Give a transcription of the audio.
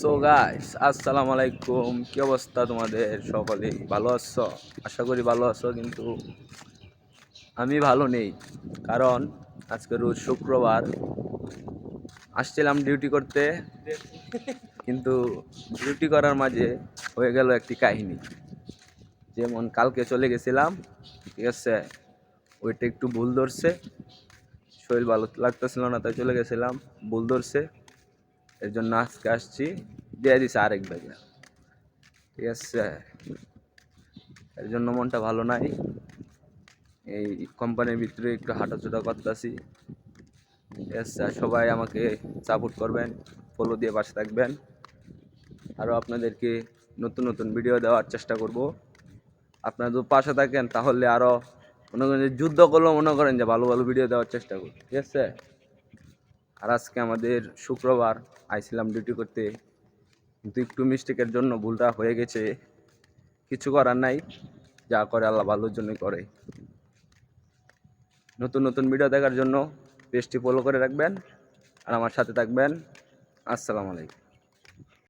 So guys, আসসালামু আলাইকুম। কি অবস্থা তোমাদের? সকলেই ভালো আছো? আশা করি ভালো আছো, কিন্তু আমি ভালো নেই। কারণ আজকে রোজ শুক্রবার, আসছিলাম ডিউটি করতে, কিন্তু ডিউটি করার মাঝে হয়ে গেল একটি কাহিনী। যেমন কালকে চলে গেছিলাম, ঠিক আছে, ওইটা একটু ভুল ধরছে, শরীর ভালো লাগতেছিল না, তাই চলে গেছিলাম, ভুল ধরছে। এর জন্য আজকে আসছি, দিয়ে দিছে আরেক ভাইয়া, ঠিক আছে। এর জন্য মনটা ভালো নাই। এই কোম্পানির ভিতরে একটু হাঁটাচুটা করতেছি, ঠিক আছে। সবাই আমাকে সাপোর্ট করবেন, ফলো দিয়ে পাশে থাকবেন। আরও আপনাদেরকে নতুন নতুন ভিডিও দেওয়ার চেষ্টা করব। আপনারা যদি পাশে থাকেন তাহলে আরও মনে করেন যে যুদ্ধ করলেও মনে করেন যে ভালো ভালো ভিডিও দেওয়ার চেষ্টা করব, ঠিক আছে। আর আজকে আমাদের শুক্রবার, আইছিলাম ডিউটি করতে, কিন্তু একটু মিস্টেকের জন্য ভুলটা হয়ে গেছে। কিছু করার নাই, যা করে আল্লাহ ভালোর জন্যই করে। নতুন নতুন ভিডিও দেখার জন্য পেজটি ফলো করে রাখবেন আর আমার সাথে থাকবেন। আসসালামু আলাইকুম।